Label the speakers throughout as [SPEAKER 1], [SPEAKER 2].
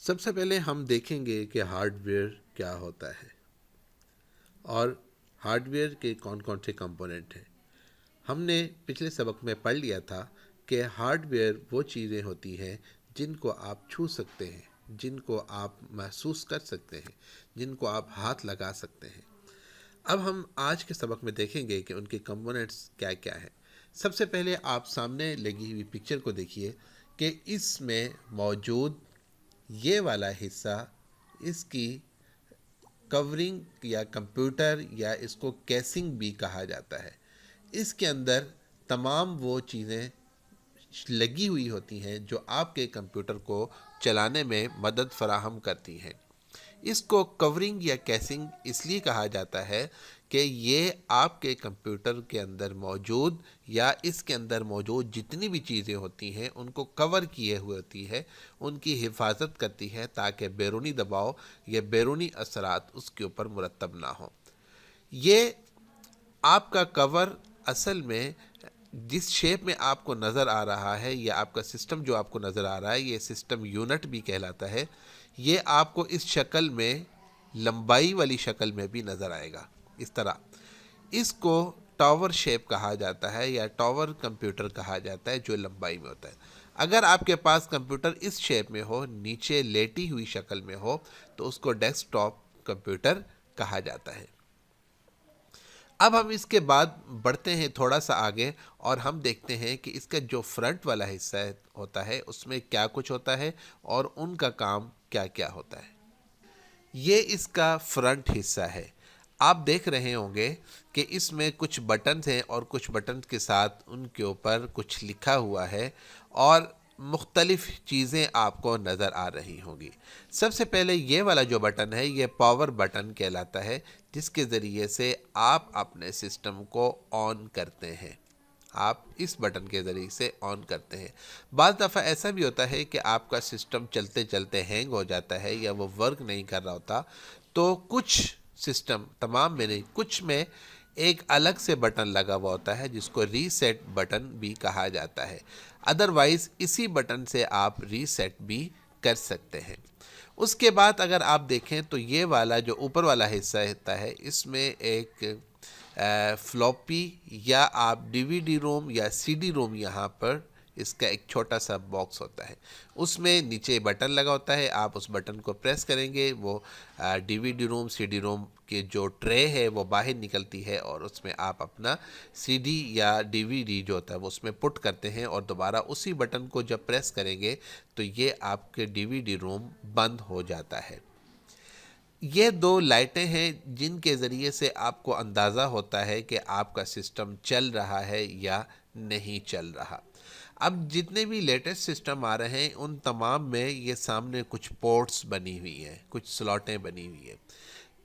[SPEAKER 1] सबसे पहले हम देखेंगे कि हार्डवेयर क्या होता है और हार्डवेयर के कौन कौन से कंपोनेंट हैं। हमने पिछले सबक में पढ़ लिया था कि हार्डवेयर वो चीज़ें होती हैं जिनको आप छू सकते हैं, जिनको आप महसूस कर सकते हैं, जिनको आप हाथ लगा सकते हैं। अब हम आज के सबक में देखेंगे कि उनके कंपोनेंट्स क्या क्या हैं। सबसे पहले आप सामने लगी हुई पिक्चर को देखिए कि इसमें मौजूद ये वाला हिस्सा इसकी कवरिंग या कंप्यूटर या इसको केसिंग भी कहा जाता है। इसके अंदर तमाम वो चीज़ें लगी हुई होती हैं जो आपके कंप्यूटर को चलाने में मदद फराहम करती हैं। इसको कवरिंग या कैसिंग इसलिए कहा जाता है कि ये आपके कंप्यूटर के अंदर मौजूद या इसके अंदर मौजूद जितनी भी चीज़ें होती हैं उनको कवर किए हुए होती है, उनकी हिफाजत करती है ताकि बैरूनी दबाव या बैरूनी असरात उसके ऊपर मुरतब ना हो। ये आपका कवर असल में जिस शेप में आपको नज़र आ रहा है या आपका सिस्टम जो आपको नज़र आ रहा है, ये सिस्टम यूनिट भी कहलाता है। ये आपको इस शक्ल में लंबाई वाली शक्ल में भी नज़र आएगा। इस तरह इसको टावर शेप कहा जाता है या टावर कंप्यूटर कहा जाता है जो लंबाई में होता है। अगर आपके पास कंप्यूटर इस शेप में हो, नीचे लेटी हुई शक्ल में हो, तो उसको डेस्कटॉप कंप्यूटर कहा जाता है। अब हम इसके बाद बढ़ते हैं थोड़ा सा आगे और हम देखते हैं कि इसका जो फ्रंट वाला हिस्सा होता है उसमें क्या कुछ होता है और उनका काम क्या क्या होता है। ये इसका फ्रंट हिस्सा है। आप देख रहे होंगे कि इसमें कुछ बटन्स हैं और कुछ बटन्स के साथ उनके ऊपर कुछ लिखा हुआ है और मुख्तलिफ़ चीज़ें आपको नज़र आ रही होंगी। सबसे पहले ये वाला जो बटन है ये पावर बटन कहलाता है, जिसके ज़रिए से आप अपने सिस्टम को ऑन करते हैं। आप इस बटन के ज़रिए से ऑन करते हैं। बाज़ दफ़ा ऐसा भी होता है कि आपका सिस्टम चलते चलते हैंग हो जाता है या वो वर्क नहीं कर रहा होता, तो कुछ सिस्टम, तमाम में नहीं, कुछ में एक अलग से बटन लगा हुआ होता है जिसको रीसेट बटन भी कहा जाता है। अदरवाइज़ इसी बटन से आप रीसेट भी कर सकते हैं। उसके बाद अगर आप देखें तो ये वाला जो ऊपर वाला हिस्सा होता है इसमें एक फ्लॉपी या आप डीवीडी रोम या सीडी रोम, यहाँ पर इसका एक छोटा सा बॉक्स होता है, उसमें नीचे बटन लगा होता है। आप उस बटन को प्रेस करेंगे, वो डीवीडी रोम सीडी रोम के जो ट्रे है वो बाहर निकलती है और उसमें आप अपना सीडी या डीवीडी जो होता है वो उसमें पुट करते हैं और दोबारा उसी बटन को जब प्रेस करेंगे तो ये आपके डीवीडी रोम बंद हो जाता है। ये दो लाइटें हैं जिनके ज़रिए से आपको अंदाज़ा होता है कि आपका सिस्टम चल रहा है या नहीं चल रहा। अब जितने भी लेटेस्ट सिस्टम आ रहे हैं उन तमाम में ये सामने कुछ पोर्ट्स बनी हुई हैं, कुछ स्लॉटें बनी हुई हैं।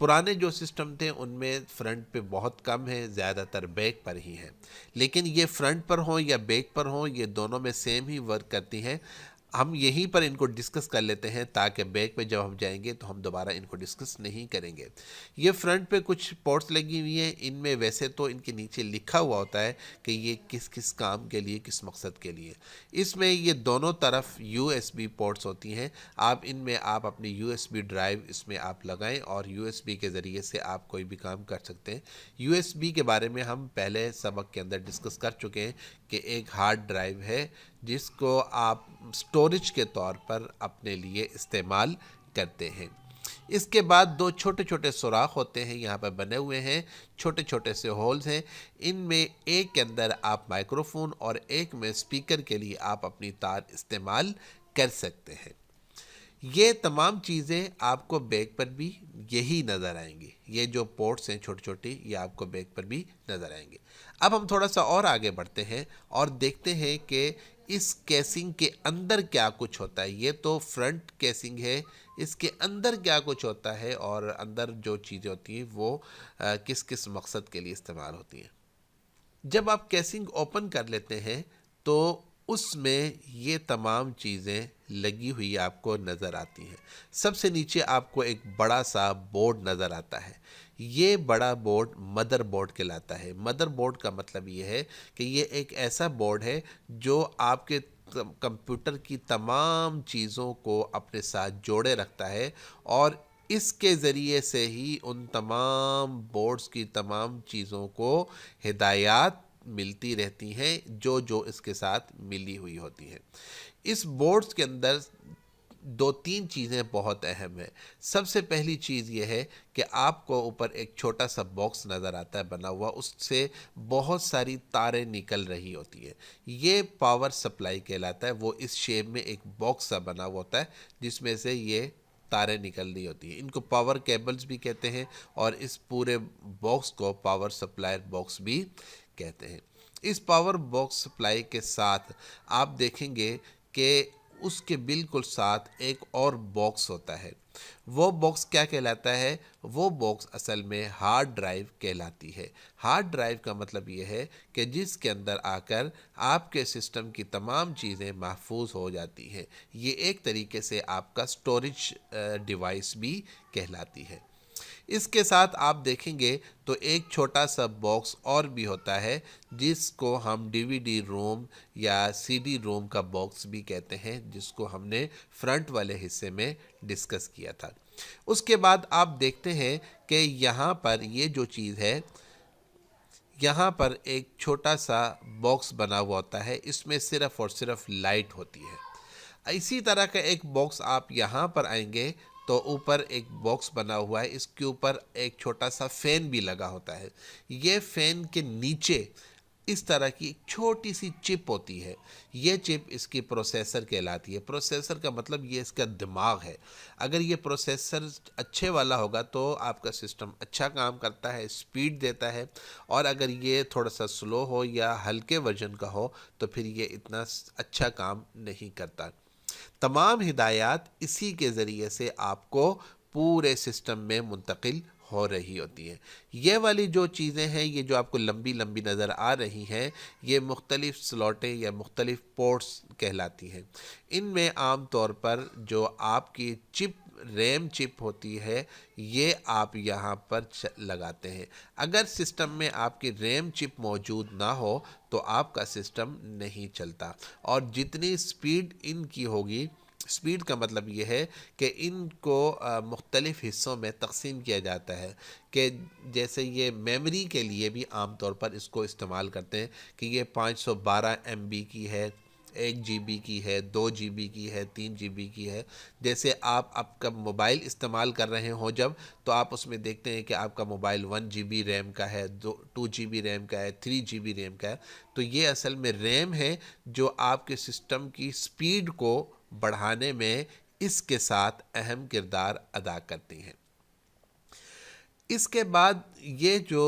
[SPEAKER 1] पुराने जो सिस्टम थे उनमें फ्रंट पे बहुत कम है, ज़्यादातर बैक पर ही है। लेकिन ये फ्रंट पर हो या बैक पर हो, ये दोनों में सेम ही वर्क करती हैं। हम यहीं पर इनको डिस्कस कर लेते हैं ताकि बैक पे जब हम जाएंगे तो हम दोबारा इनको डिस्कस नहीं करेंगे। ये फ्रंट पे कुछ पोर्ट्स लगी हुई हैं, इनमें वैसे तो इनके नीचे लिखा हुआ होता है कि ये किस किस काम के लिए, किस मकसद के लिए। इसमें ये दोनों तरफ यूएसबी पोर्ट्स होती हैं। आप इनमें आप अपनी यूएसबी ड्राइव इसमें आप लगाएं और यूएसबी के ज़रिए से आप कोई भी काम कर सकते हैं। यूएसबी के बारे में हम पहले सबक के अंदर डिस्कस कर चुके हैं कि एक हार्ड ड्राइव है जिसको आप स्टोरेज के तौर पर अपने लिए इस्तेमाल करते हैं। इसके बाद दो छोटे छोटे सुराख होते हैं, यहाँ पर बने हुए हैं, छोटे छोटे से होल्स हैं। इनमें एक के अंदर आप माइक्रोफोन और एक में स्पीकर के लिए आप अपनी तार इस्तेमाल कर सकते हैं। ये तमाम चीज़ें आपको बैग पर भी यही नज़र आएंगी। ये जो पोर्ट्स हैं छोटी छोटी, ये आपको बैग पर भी नज़र आएंगे। अब हम थोड़ा सा और आगे बढ़ते हैं और देखते हैं कि इस केसिंग के अंदर क्या कुछ होता है। ये तो फ्रंट केसिंग है, इसके अंदर क्या कुछ होता है और अंदर जो चीज़ें होती हैं वो किस किस मकसद के लिए इस्तेमाल होती हैं। जब आप केसिंग ओपन कर लेते हैं तो उसमें ये तमाम चीज़ें लगी हुई आपको नज़र आती हैं। सबसे नीचे आपको एक बड़ा सा बोर्ड नज़र आता है। ये बड़ा बोर्ड मदर बोर्ड कहलाता है। मदर बोर्ड का मतलब ये है कि ये एक ऐसा बोर्ड है जो आपके कंप्यूटर की तमाम चीज़ों को अपने साथ जोड़े रखता है और इसके ज़रिए से ही उन तमाम बोर्ड्स की तमाम चीज़ों को हिदायत मिलती रहती हैं जो जो इसके साथ मिली हुई होती हैं। इस बोर्ड्स के अंदर दो तीन चीज़ें बहुत अहम है। सबसे पहली चीज़ ये है कि आपको ऊपर एक छोटा सा बॉक्स नज़र आता है बना हुआ, उससे बहुत सारी तारें निकल रही होती है। ये पावर सप्लाई कहलाता है। वो इस शेप में एक बॉक्स सा बना हुआ होता है जिसमें से ये तारें निकल रही होती हैं। इनको पावर केबल्स भी कहते हैं और इस पूरे बॉक्स को पावर सप्लायर बॉक्स भी कहते हैं। इस पावर बॉक्स सप्लाई के साथ आप देखेंगे कि उसके बिल्कुल साथ एक और बॉक्स होता है। वो बॉक्स क्या कहलाता है? वो बॉक्स असल में हार्ड ड्राइव कहलाती है। हार्ड ड्राइव का मतलब ये है कि जिसके अंदर आकर आपके सिस्टम की तमाम चीज़ें महफूज हो जाती हैं। ये एक तरीके से आपका स्टोरेज डिवाइस भी कहलाती है। इसके साथ आप देखेंगे तो एक छोटा सा बॉक्स और भी होता है जिसको हम डीवीडी रोम या सीडी रोम का बॉक्स भी कहते हैं, जिसको हमने फ्रंट वाले हिस्से में डिस्कस किया था। उसके बाद आप देखते हैं कि यहाँ पर ये जो चीज़ है, यहाँ पर एक छोटा सा बॉक्स बना हुआ होता है, इसमें सिर्फ़ और सिर्फ लाइट होती है। इसी तरह का एक बॉक्स आप यहाँ पर आएंगे तो ऊपर एक बॉक्स बना हुआ है, इसके ऊपर एक छोटा सा फ़ैन भी लगा होता है। ये फ़ैन के नीचे इस तरह की एक छोटी सी चिप होती है। ये चिप इसकी प्रोसेसर कहलाती है। प्रोसेसर का मतलब ये इसका दिमाग है। अगर ये प्रोसेसर अच्छे वाला होगा तो आपका सिस्टम अच्छा काम करता है, स्पीड देता है, और अगर ये थोड़ा सा स्लो हो या हल्के वर्जन का हो तो फिर ये इतना अच्छा काम नहीं करता। तमाम हिदायत इसी के ज़रिए से आपको पूरे सिस्टम में मुंतकिल हो रही होती हैं। ये वाली जो चीज़ें हैं, ये जो आपको लंबी लंबी नज़र आ रही हैं, ये मुख्तलिफ़ स्लॉटें या मुख्तलिफ़ पोर्ट्स कहलाती हैं। इनमें आम तौर पर जो आपकी चिप रैम चिप होती है, ये आप यहाँ पर लगाते हैं। अगर सिस्टम में आपकी रैम चिप मौजूद ना हो तो आपका सिस्टम नहीं चलता। और जितनी स्पीड इनकी होगी, स्पीड का मतलब ये है कि इनको मुख्तलिफ़ हिस्सों में तकसीम किया जाता है। कि जैसे ये मेमोरी के लिए भी आम तौर पर इसको इस्तेमाल करते हैं कि ये 512 MB की है, 1 GB की है, 2 GB की है, 3 GB की है। जैसे आप आपका मोबाइल इस्तेमाल कर रहे हो जब, तो आप उसमें देखते हैं कि आपका मोबाइल 1 GB रैम का है, 2 GB रैम का है, 3 GB रैम का है। तो ये असल में रैम है जो आपके सिस्टम की स्पीड को बढ़ाने में इसके साथ अहम किरदार अदा करती हैं। इसके बाद ये जो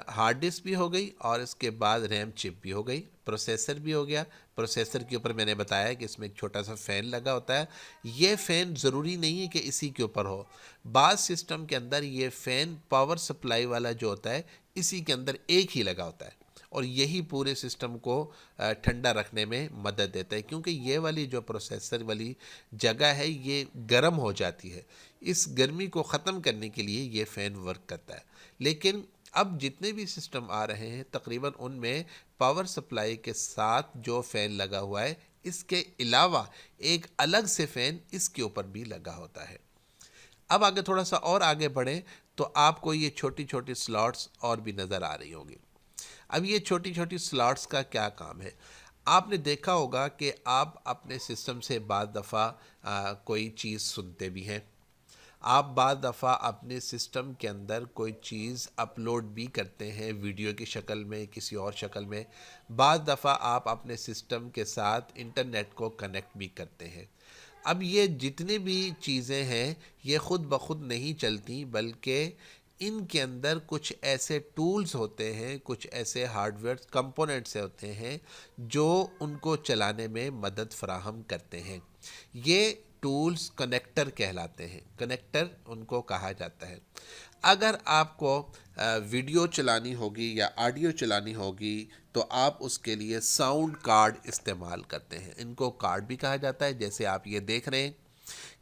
[SPEAKER 1] हार्ड डिस्क भी हो गई और इसके बाद रैम चिप भी हो गई, प्रोसेसर भी हो गया। प्रोसेसर के ऊपर मैंने बताया कि इसमें एक छोटा सा फ़ैन लगा होता है। ये फ़ैन ज़रूरी नहीं है कि इसी के ऊपर हो। बाज़ सिस्टम के अंदर ये फ़ैन पावर सप्लाई वाला जो होता है, इसी के अंदर एक ही लगा होता है और यही पूरे सिस्टम को ठंडा रखने में मदद देता है, क्योंकि ये वाली जो प्रोसेसर वाली जगह है ये गर्म हो जाती है। इस गर्मी को ख़त्म करने के लिए ये फ़ैन वर्क करता है। लेकिन अब जितने भी सिस्टम आ रहे हैं तकरीबन उनमें पावर सप्लाई के साथ जो फ़ैन लगा हुआ है, इसके अलावा एक अलग से फ़ैन इसके ऊपर भी लगा होता है। अब आगे थोड़ा सा और आगे बढ़ें तो आपको ये छोटी छोटी स्लॉट्स और भी नज़र आ रही होंगी। अब ये छोटी छोटी स्लॉट्स का क्या काम है? आपने देखा होगा कि आप अपने सिस्टम से बाद दफ़ा कोई चीज़ सुनते भी हैं। आप बाद दफ़ा अपने सिस्टम के अंदर कोई चीज़ अपलोड भी करते हैं, वीडियो की शक्ल में, किसी और शक्ल में। बाद दफ़ा आप अपने सिस्टम के साथ इंटरनेट को कनेक्ट भी करते हैं। अब ये जितनी भी चीज़ें हैं ये ख़ुद ब खुद नहीं चलती, बल्कि इनके अंदर कुछ ऐसे टूल्स होते हैं, कुछ ऐसे हार्डवेयर कंपोनेंट्स होते हैं जो उनको चलाने में मदद फ़राहम करते हैं। ये टूल्स कनेक्टर कहलाते हैं। कनेक्टर उनको कहा जाता है। अगर आपको वीडियो चलानी होगी या ऑडियो चलानी होगी तो आप उसके लिए साउंड कार्ड इस्तेमाल करते हैं। इनको कार्ड भी कहा जाता है। जैसे आप ये देख रहे हैं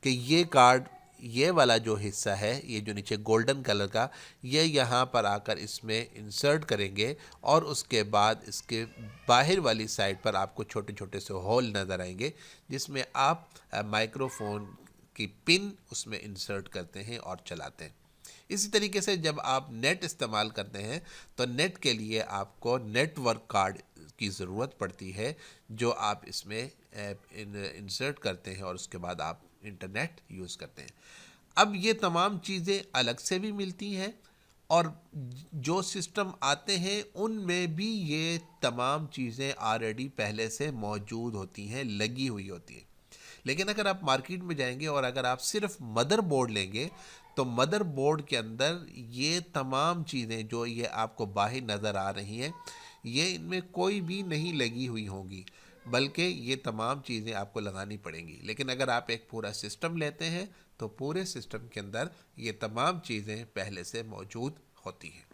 [SPEAKER 1] कि ये कार्ड ये वाला जो हिस्सा है, ये जो नीचे गोल्डन कलर का, ये यहाँ पर आकर इसमें इंसर्ट करेंगे और उसके बाद इसके बाहर वाली साइड पर आपको छोटे छोटे से होल नज़र आएंगे जिसमें आप माइक्रोफोन की पिन उसमें इंसर्ट करते हैं और चलाते हैं। इसी तरीके से जब आप नेट इस्तेमाल करते हैं तो नेट के लिए आपको नेटवर्क कार्ड की ज़रूरत पड़ती है जो आप इसमें इंसर्ट करते हैं और उसके बाद आप इंटरनेट यूज़ करते हैं। अब ये तमाम चीज़ें अलग से भी मिलती हैं और जो सिस्टम आते हैं उनमें भी ये तमाम चीज़ें ऑलरेडी पहले से मौजूद होती हैं, लगी हुई होती हैं। लेकिन अगर आप मार्केट में जाएंगे और अगर आप सिर्फ मदरबोर्ड लेंगे तो मदरबोर्ड के अंदर ये तमाम चीज़ें जो ये आपको बाहर नज़र आ रही हैं, ये इनमें कोई भी नहीं लगी हुई होंगी, बल्कि ये तमाम चीज़ें आपको लगानी पड़ेंगी। लेकिन अगर आप एक पूरा सिस्टम लेते हैं तो पूरे सिस्टम के अंदर ये तमाम चीज़ें पहले से मौजूद होती हैं।